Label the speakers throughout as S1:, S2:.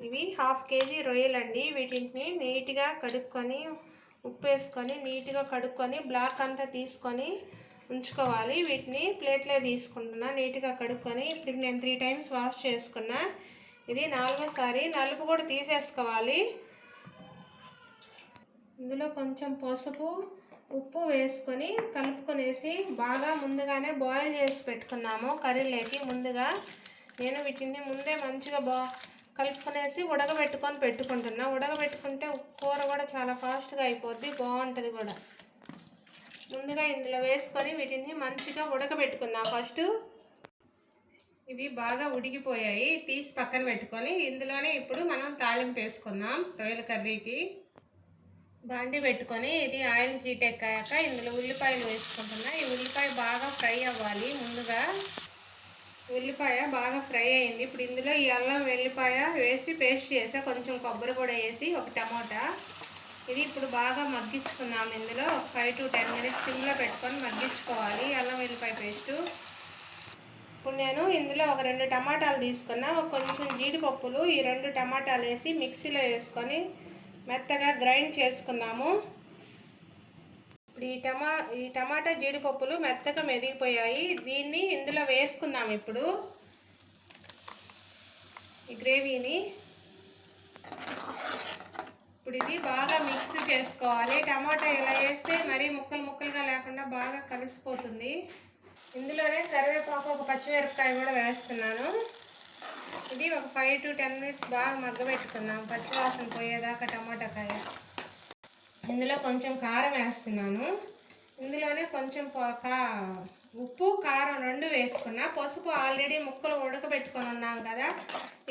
S1: ఇవి half KG రొయ్యలండి. వీటిని నీట్గా కడుక్కొని ఉప్పు వేసుకొని నీట్గా కడుక్కొని బ్లాక్ అంతా తీసుకొని ఉంచుకోవాలి. వీటిని ప్లేట్లో తీసుకుంటున్నా నీట్గా కడుక్కొని. ఇప్పుడు నేను 3 టైమ్స్ వాష్ చేసుకున్నా. ఇది 4వసారి. నలుపు కూడా తీసేసుకోవాలి. ఇందులో కొంచెం పసుపు ఉప్పు వేసుకొని కలుపుకొనేసి బాగా ముందుగానే బాయిల్ చేసి పెట్టుకున్నాము కర్రీలోకి. ముందుగా నేను వీటిని ముందే మంచిగా కలుపుకొనేసి ఉడకబెట్టుకొని పెట్టుకుంటున్నా. ఉడకబెట్టుకుంటే కూర కూడా చాలా ఫాస్ట్గా అయిపోద్ది, బాగుంటుంది కూడా. ముందుగా ఇందులో వేసుకొని వీటిని మంచిగా ఉడకబెట్టుకుందాం. ఫస్ట్ ఇవి బాగా ఉడికిపోయాయి, తీసి పక్కన పెట్టుకొని ఇందులోనే ఇప్పుడు మనం తాలింపు వేసుకుందాం. రొయ్యల కర్రీకి బాండి పెట్టుకొని ఇది ఆయిల్ హీట్ ఎక్కాక ఇందులో ఉల్లిపాయలు వేసుకుంటున్నా. ఈ ఉల్లిపాయ బాగా ఫ్రై అవ్వాలి. ముందుగా ఉల్లిపాయ బాగా ఫ్రై అయింది. ఇప్పుడు ఇందులో ఈ అల్లం వెల్లిపాయ వేసి పేస్ట్ చేసా, కొంచెం కొబ్బరి కూడా వేసి ఒక టమోటా. ఇది ఇప్పుడు బాగా మగ్గించుకుందాం. ఇందులో 5 to 10 minutes సిమ్లో పెట్టుకొని మగ్గించుకోవాలి అల్లం వెల్లిపాయ పేస్టు. ఇప్పుడు నేను ఇందులో ఒక 2 టమాటాలు తీసుకున్నా, కొంచెం జీడిపప్పులు ఈ 2 టమాటాలు వేసి మిక్సీలో వేసుకొని మెత్తగా గ్రైండ్ చేసుకుందాము. ఇప్పుడు ఈ టమాటా జీడిపప్పులు మెత్తగా మెదిగిపోయాయి. దీన్ని ఇందులో వేసుకుందాం. ఇప్పుడు ఈ గ్రేవీని ఇప్పుడు ఇది బాగా మిక్స్ చేసుకోవాలి. టమాటా ఇలా వేస్తే మరీ ముక్కలుగా లేకుండా బాగా కలిసిపోతుంది. ఇందులోనే కరివేపాకు ఒక పచ్చిమిరపకాయ కూడా వేస్తున్నాను. ఇది ఒక 5 to 10 minutes బాగా మగ్గబెట్టుకుందాం, పచ్చివాసన పోయేదాకా టమాటాకాయ. ఇందులో కొంచెం కారం వేస్తున్నాను. ఇందులోనే కొంచెం ఉప్పు కారం 2 వేసుకున్నా. పసుపు ఆల్రెడీ ముక్కలు ఉడకబెట్టుకొని ఉన్నాం కదా,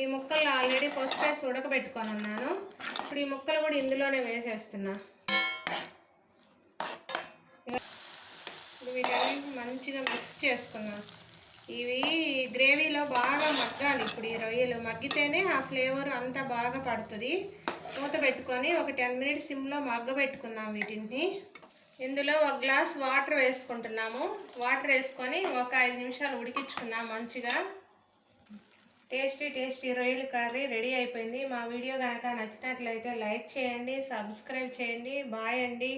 S1: ఈ ముక్కలు ఆల్రెడీ పసుపు వేసి ఉడకబెట్టుకొని ఉన్నాను. ఇప్పుడు ఈ ముక్కలు కూడా ఇందులోనే వేసేస్తున్నా. వీటన్నిటిని మంచిగా మిక్స్ చేసుకున్నాం. ఇవి గ్రేవీలో బాగా మగ్గాలి. ఇప్పుడు ఈ రొయ్యలు మగ్గితేనే ఆ ఫ్లేవర్ అంతా బాగా పడుతుంది. మూత పెట్టుకొని ఒక 10 minutes సిమ్లో మగ్గబెట్టుకుందాం వీటిని. ఇందులో 1 గ్లాస్ వాటర్ వేసుకుంటున్నాము. వాటర్ వేసుకొని ఒక 5 నిమిషాలు ఉడికించుకుందాం మంచిగా. టేస్టీ రొయ్యల కర్రీ రెడీ అయిపోయింది. మా వీడియో కనుక నచ్చినట్లయితే లైక్ చేయండి, సబ్స్క్రైబ్ చేయండి. బాయ్ అండి.